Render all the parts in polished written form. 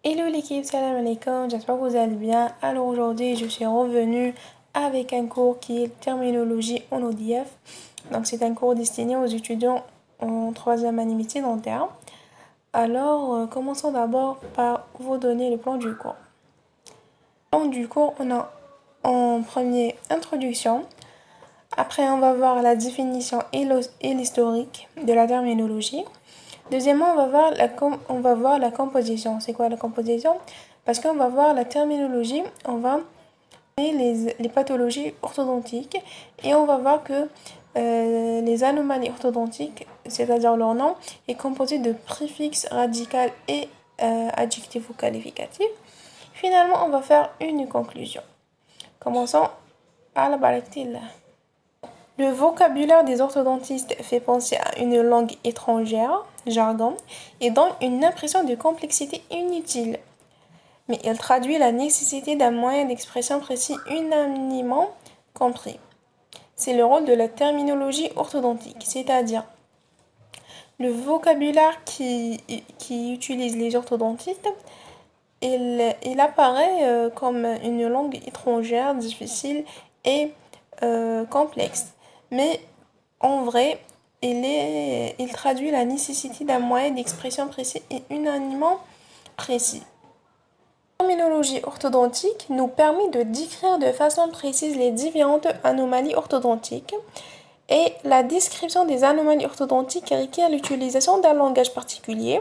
Hello l'équipe, salam alaikum, j'espère que vous allez bien. Alors aujourd'hui, je suis revenue avec un cours qui est terminologie en ODF. Donc c'est un cours destiné aux étudiants en troisième année métier dentaire. Alors commençons d'abord par vous donner le plan du cours. Le plan du cours, on a en premier introduction. Après, on va voir la définition et l'historique de la terminologie. Deuxièmement, on va voir la composition. C'est quoi la composition? Parce qu'on va voir la terminologie, on va voir les pathologies orthodontiques et on va voir que les anomalies orthodontiques, c'est-à-dire leur nom, est composé de préfixes radicaux et adjectifs ou qualificatifs. Finalement, on va faire une conclusion. Commençons à la baraktillah. Le vocabulaire des orthodontistes fait penser à une langue étrangère, jargon, et donne une impression de complexité inutile. Mais il traduit la nécessité d'un moyen d'expression précis unanimement compris. C'est le rôle de la terminologie orthodontique, c'est-à-dire le vocabulaire qui utilise les orthodontistes, il apparaît comme une langue étrangère, difficile et complexe. Mais en vrai, il traduit la nécessité d'un moyen d'expression précis et unanimement précis. La terminologie orthodontique nous permet de décrire de façon précise les différentes anomalies orthodontiques et la description des anomalies orthodontiques requiert l'utilisation d'un langage particulier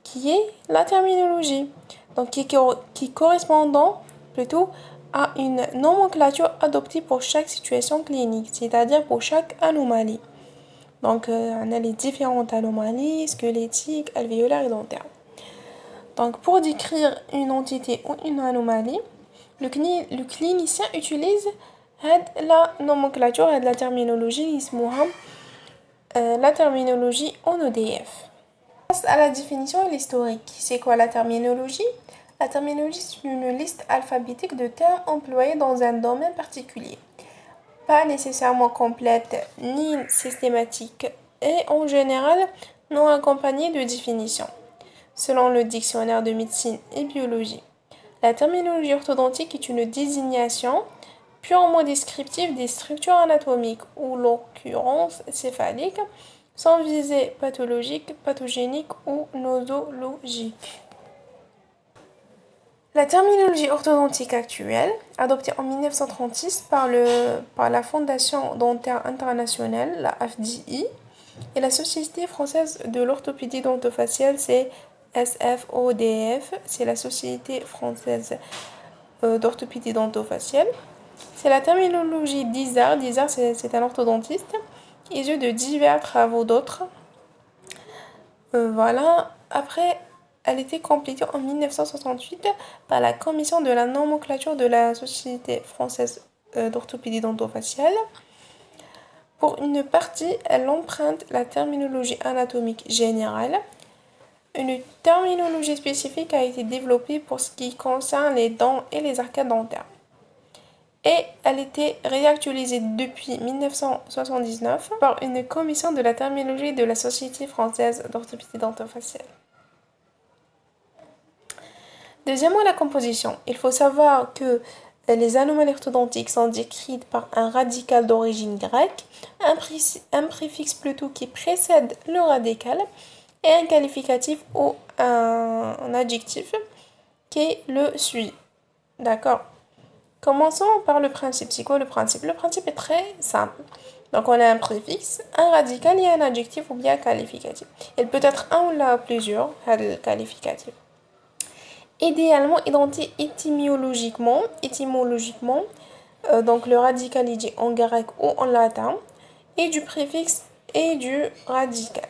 qui est la terminologie, donc qui correspondant plutôt à une nomenclature adoptée pour chaque situation clinique, c'est-à-dire pour chaque anomalie. Donc, on a les différentes anomalies squelettiques, alvéolaires et dentaires. Donc, pour décrire une entité ou une anomalie, le clinicien utilise la nomenclature et la terminologie la terminologie en EDF. Face à la définition et l'historique, c'est quoi la terminologie? La terminologie, c'est une liste alphabétique de termes employés dans un domaine particulier. Pas nécessairement complète ni systématique et en général non accompagnée de définition, selon le dictionnaire de médecine et biologie. La terminologie orthodontique est une désignation purement descriptive des structures anatomiques ou l'occurrence céphalique, sans visée pathologique, pathogénique ou nosologique. La terminologie orthodontique actuelle, adoptée en 1936 par la Fondation dentaire internationale, la FDI, et la Société française de l'orthopédie dentofaciale, c'est SFODF, c'est la Société française d'orthopédie dentofaciale. C'est la terminologie d'Izard. D'Izard, c'est un orthodontiste, issu de divers travaux d'autres. Voilà. Après, elle était complétée en 1968 par la commission de la nomenclature de la Société française d'orthopédie dentofaciale. Pour une partie, elle emprunte la terminologie anatomique générale. Une terminologie spécifique a été développée pour ce qui concerne les dents et les arcades dentaires. Et elle était réactualisée depuis 1979 par une commission de la terminologie de la Société française d'orthopédie dentofaciale. Deuxièmement, la composition. Il faut savoir que les anomalies orthodontiques sont décrites par un radical d'origine grecque, un préfixe plutôt qui précède le radical, et un qualificatif ou un adjectif qui le suit. D'accord? Commençons par le principe. C'est quoi le principe? Le principe est très simple. Donc on a un préfixe, un radical et un adjectif ou bien un qualificatif. Il peut être un ou là plusieurs qualificatifs. Idéalement identique étymologiquement, donc le radical est dit en grec ou en latin, et du préfixe et du radical.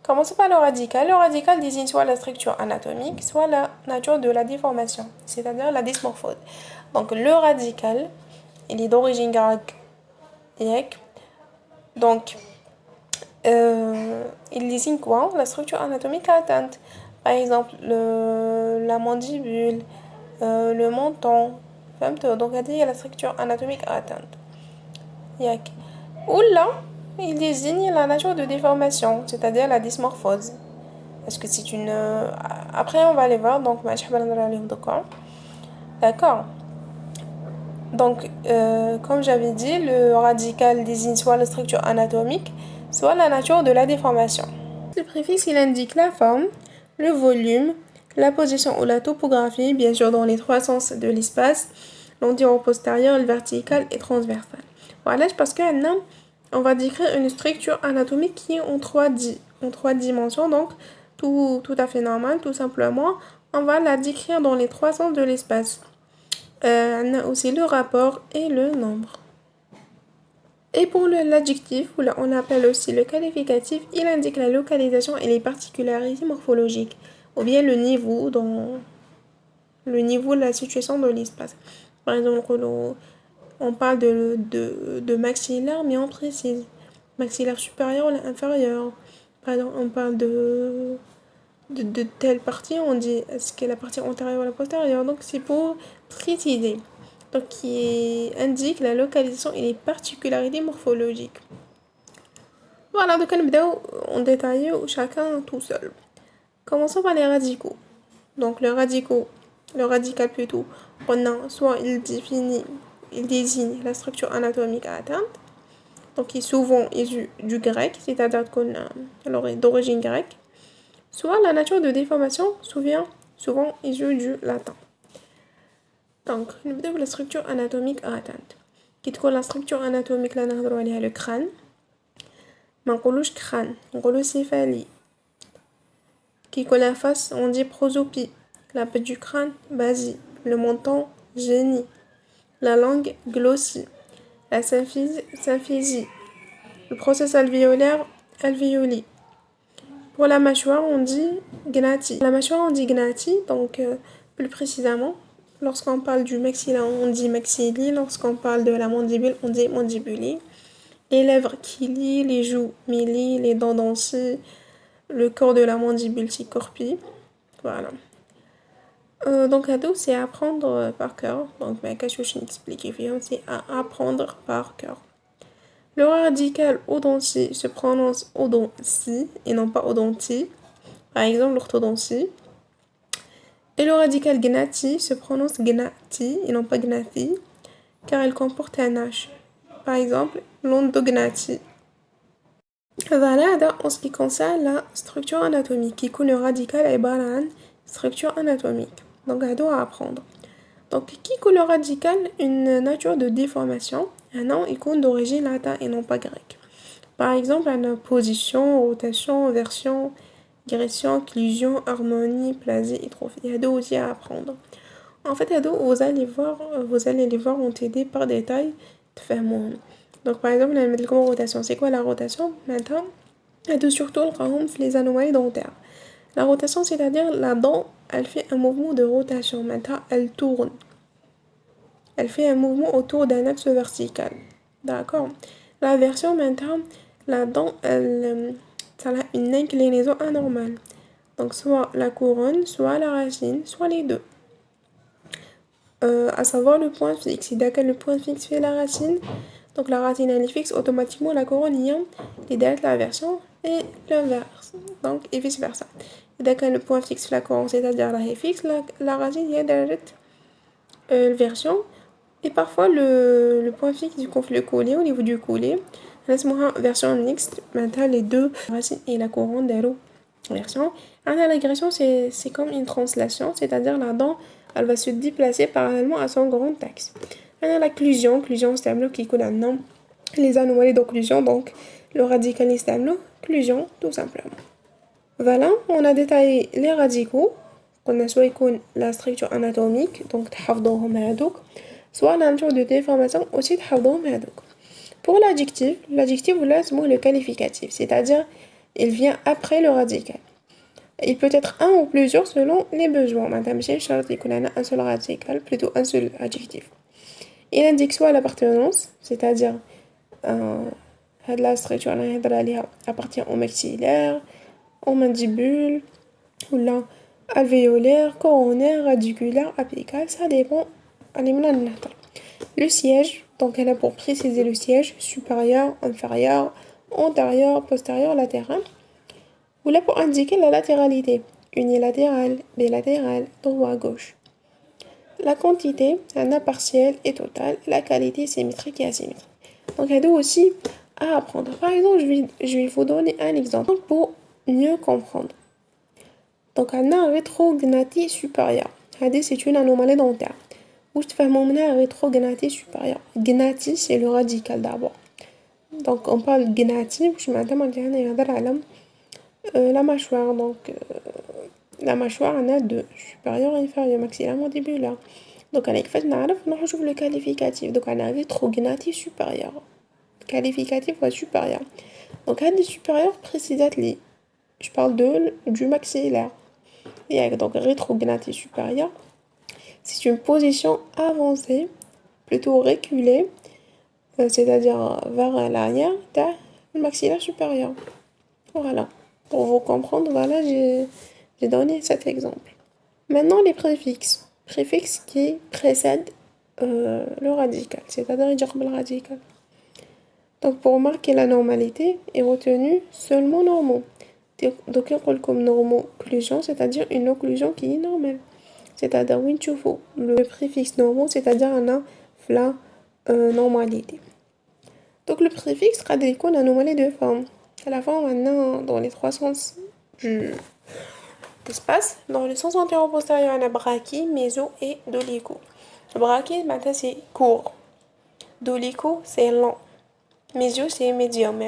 Commençons par le radical. Le radical désigne soit la structure anatomique, soit la nature de la déformation, c'est-à-dire la dysmorphose. Donc le radical, il est d'origine grecque. Donc, il désigne quoi? La structure anatomique atteinte. Par exemple, la mandibule, le menton. Donc, il y a la structure anatomique atteinte. Ou là, il désigne la nature de déformation, c'est-à-dire la dysmorphose. Est-ce que c'est une... Après, on va aller voir. Donc, d'accord. Donc, comme j'avais dit, le radical désigne soit la structure anatomique, soit la nature de la déformation. Le préfixe, il indique la forme, le volume, la position ou la topographie, bien sûr dans les trois sens de l'espace, l'antérieur-postérieur, le vertical et transversal. Voilà, parce qu'un on va décrire une structure anatomique qui est en trois dimensions, donc tout à fait normal, tout simplement. On va la décrire dans les trois sens de l'espace. On a aussi le rapport et le nombre. Et pour l'adjectif, ou on appelle aussi le qualificatif, il indique la localisation et les particularités morphologiques, ou bien le niveau de la situation de l'espace. Par exemple, on parle de maxillaire, mais on précise. Maxillaire supérieur ou inférieur. Par exemple, on parle de telle partie, on dit est-ce que la partie antérieure ou la postérieure. Donc, c'est pour préciser. Donc, qui indique la localisation et les particularités morphologiques. Voilà, donc on détaille chacun tout seul. Commençons par les radicaux. Donc, le radical plutôt, on a soit il désigne la structure anatomique à atteindre. Donc, il est souvent issu du grec, c'est-à-dire qu'on a d'origine grecque. Soit la nature de déformation, souvent issue du latin. Donc, نبدأ la structure anatomique à atteindre. كي تكون la structure anatomique اللي نهضروا عليها le crâne ما نقولوش crâne نقولو céphalie. كي يكون la face on dit prosopie. La base du crâne basie. Le menton génie. La langue glossie. La symphysie. Le processus alvéolaire alvéoli. Pour la mâchoire on dit gnati. La mâchoire on dit gnati, donc plus précisément. Lorsqu'on parle du maxillaire, on dit maxilli. Lorsqu'on parle de la mandibule, on dit mandibuli. Les lèvres chili, les joues mili, les dents dencies, le corps de la mandibule corpi. Voilà. Donc, ado, c'est à apprendre par cœur. Donc, qu'est-ce que je t'explique? C'est à apprendre par cœur. Le radical odontie se prononce odontie et non pas odontie. Par exemple, l'orthodontie. Et le radical gnati se prononce gnati et non pas gnati, car elle comporte un H. Par exemple, l'endognati. Voilà, en ce qui concerne la structure anatomique, qui est le radical est une structure anatomique. Donc, à doit apprendre. Donc, qui est le radical une nature de déformation, un nom est d'origine latine et non pas grecque. Par exemple, une position, rotation, version, digression, occlusion, harmonie, plasie et trophée. Il y a deux aussi à apprendre. En fait, vous allez les voir, on t'aider par détail de faire mon. Donc, par exemple, on va rotation. C'est quoi la rotation? Maintenant, surtout les anomalies dentaires. La rotation, c'est-à-dire la dent, elle fait un mouvement de rotation. Maintenant, elle tourne. Elle fait un mouvement autour d'un axe vertical. D'accord? La version, maintenant, la dent, elle a une inclinaison anormale. Donc, soit la couronne, soit la racine, soit les deux. À savoir le point fixe. Si d'accord, le point fixe fait la racine, donc la racine elle est fixe, automatiquement la couronne y est derrière la version et l'inverse. Donc, et vice versa. D'accord, le point fixe fait la couronne, c'est-à-dire la est fixe, la racine y est derrière la version. Et parfois, le point fixe du conflit collé au niveau du collet. La version mixte, maintenant les deux racines et la couronne derrière version. La régression, c'est comme une translation, c'est-à-dire la dent elle va se déplacer parallèlement à son grand axe. L'occlusion, c'est un bloc qui coule un nom. Les anomalies d'occlusion, donc le radical stablo, occlusion, tout simplement. Voilà, on a détaillé les radicaux, qu'on a soit la structure anatomique, donc soit la nature de déformation, aussi Pour l'adjectif ou le qualificatif, c'est-à-dire il vient après le radical. Il peut être un ou plusieurs selon les besoins. Madame Charles a un seul radical, plutôt un seul adjectif. Il indique soit l'appartenance, c'est-à-dire la structure appartient au maxillaire, au mandibule, ou là, alvéolaire, coronaire, radiculaire, apical, ça dépend. Le siège, donc elle a pour préciser le siège supérieur, inférieur, antérieur, postérieur, latéral. Ou là pour indiquer la latéralité, unilatérale, bilatérale, droit, gauche. La quantité, un partiel et total, la qualité symétrique et asymétrique. Donc il y a deux aussi à apprendre. Par exemple, je vais vous donner un exemple pour mieux comprendre. Donc on a un rétrognathe supérieur. C'est une anomalie dentaire. Où je te fais un rétrognathe supérieur. Gnati, c'est le radical d'abord. Donc on parle gnati, je m'attends à la mâchoire. Donc la mâchoire on a deux, supérieur et inférieur, maxillaire mandibulaire. Donc on a fait le qualificatif. Donc on a rétrognathe supérieur. Qualificatif ou supérieur. Donc un des supérieurs précisément, je parle du maxillaire. Et donc rétrognathe supérieur, c'est une position avancée, plutôt reculée, c'est-à-dire vers l'arrière du maxillaire supérieur. Voilà. Pour vous comprendre, voilà, j'ai donné cet exemple. Maintenant, les préfixes. Préfixes qui précèdent le radical, c'est-à-dire le radical. Donc, pour marquer la normalité, est retenu seulement normaux. Donc, on parle comme normaux-occlusion, c'est-à-dire une occlusion qui est normale. C'est-à-dire le préfixe normaux, c'est-à-dire la normalité. Donc, le préfixe sera des anomalie de forme. À la forme, maintenant, dans les trois sens d'espace. Dans le sens antéro-postérieur, on a brachie, méso et dolicho. Brachie, maintenant, c'est court. Dolicho, c'est lent. Méso, c'est médium,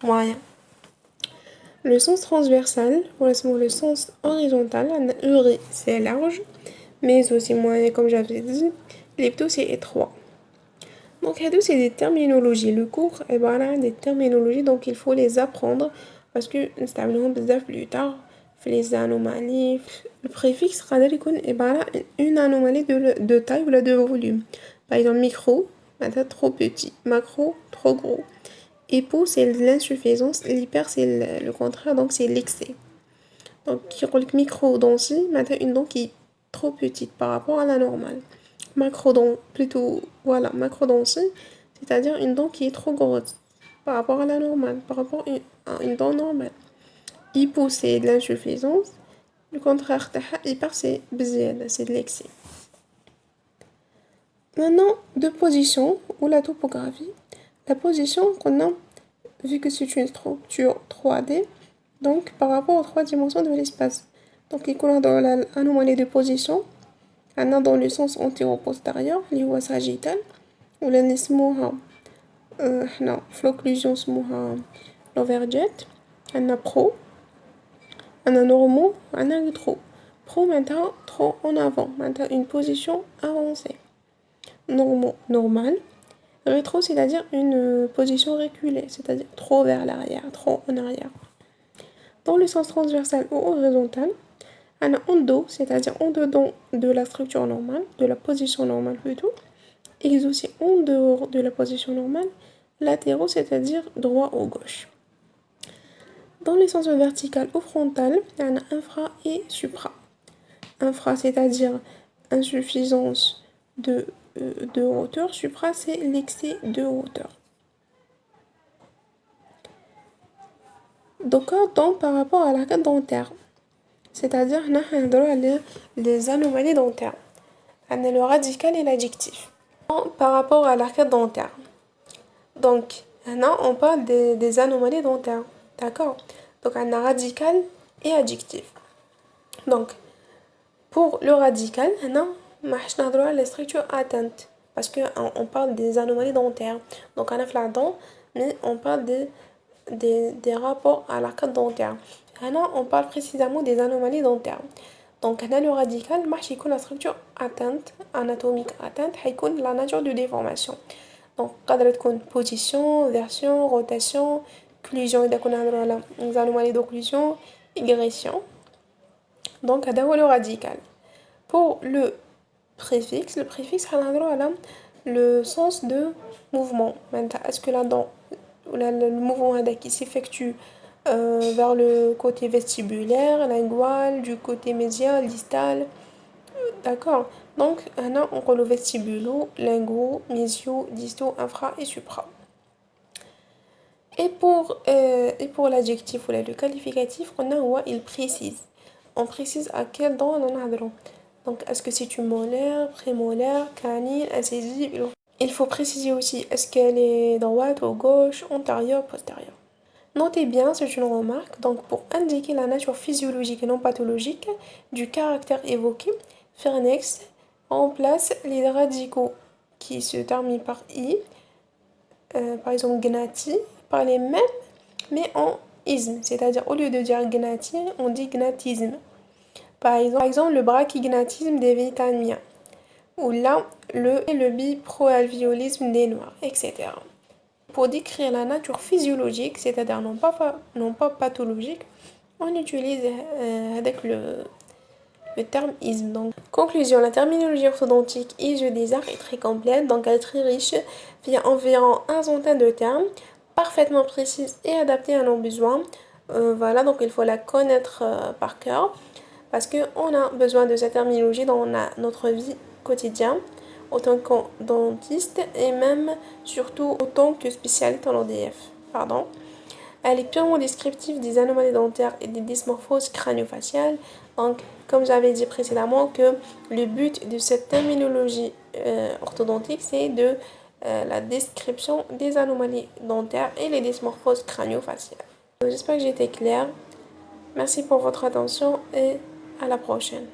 moyen. Le sens transversal correspond le sens horizontal. Uri, c'est large. Méso, c'est moyen, comme j'avais dit. Lepto, c'est étroit. Donc, c'est des terminologies. Le cours est des terminologies, donc il faut les apprendre parce que nous plus tard les anomalies. Le préfixe sera une anomalie de taille ou de volume. Par exemple, micro, trop petit. Macro, trop gros. Hypo, c'est l'insuffisance. L'hyper, c'est le contraire, donc c'est l'excès. Donc, micro densi, une dent qui est trop petite par rapport à la normale. Macrodon, plutôt, voilà, macrodontie, c'est-à-dire une dent qui est trop grosse par rapport à la normale, par rapport à une dent normale. Hypo, c'est de l'insuffisance. Le contraire, hyper, c'est bzl, c'est de l'excès. Maintenant, de position ou la topographie. La position qu'on a, vu que c'est une structure 3D, donc par rapport aux trois dimensions de l'espace. Donc, il y a dans l'anomalie de position, on a dans le sens antéro-postérieur, اللي هو sagittal, ولا نسموها حنا في l'occlusion نسموها l'overjet. عندنا pro, عندنا normaux, عندنا rétro. Pro maintenant trop en avant, maintenant une position avancée. Normaux, normal. Rétro, c'est-à-dire une position reculée, c'est-à-dire trop vers l'arrière, trop en arrière. Dans le sens transversal ou horizontal, on a en dos, c'est-à-dire en dedans de la structure normale, de la position normale plutôt, et aussi en dehors de la position normale, latéraux, c'est-à-dire droit ou gauche. Dans les sens vertical ou frontal, on a infra et supra. Infra, c'est-à-dire insuffisance de hauteur, supra, c'est l'excès de hauteur. Donc, par rapport à l'arcade dentaire, c'est-à-dire les anomalies dentaires. On a le radical et l'adjectif. Par rapport à l'arcade dentaire. Donc, maintenant, on parle des anomalies dentaires. D'accord? Donc, on a radical et adjectif. Donc, pour le radical, maintenant, on a les structures atteintes. Parce qu'on parle des anomalies dentaires. Donc, on a la dent, mais on parle des rapports à l'arcade dentaire. Maintenant, on parle précisément des anomalies dentaires. Donc, le radical, la structure atteinte, anatomique atteinte, la nature de déformation. Donc, position, version, rotation, occlusion, les anomalies d'occlusion, égression. Donc, c'est le radical. Pour le préfixe a le sens de mouvement. Est-ce que la dent, le mouvement qui s'effectue vers le côté vestibulaire, lingual, du côté médial, distal. D'accord? Donc, on a le vestibulo, linguaux, mésio, disto, infra et supra. Et pour l'adjectif ou le qualificatif, on a ouais, il précise. On précise à quel dent on en a droit. Donc, est-ce que c'est une molaire, prémolaire, canine, incisive? Il faut préciser aussi, est-ce qu'elle est droite ou gauche, antérieure, postérieure. Notez bien, c'est une remarque, donc pour indiquer la nature physiologique et non pathologique du caractère évoqué, Fernex remplace les radicaux qui se terminent par i, par exemple gnati, par les mêmes, mais en isme, c'est-à-dire au lieu de dire gnati, on dit gnatisme. Par exemple le brachygnatisme des Vietnamiens, ou là, le biproalvéolisme des Noirs, etc. Pour décrire la nature physiologique, c'est-à-dire non pas pathologique, on utilise avec le terme isme. Donc, conclusion, la terminologie orthodontique ISE des arts est très complète, donc elle est très riche, via environ un centaine de termes, parfaitement précise et adaptée à nos besoins. Voilà, donc il faut la connaître par cœur, parce qu'on a besoin de cette terminologie dans notre vie quotidienne, autant que dentiste et même surtout autant que spécialiste en ODF. Pardon. Elle est purement descriptive des anomalies dentaires et des dysmorphoses crânio-faciales. Donc, comme j'avais dit précédemment, que le but de cette terminologie orthodontique, c'est de la description des anomalies dentaires et les dysmorphoses crânio-faciales. J'espère que j'ai été claire. Merci pour votre attention et à la prochaine.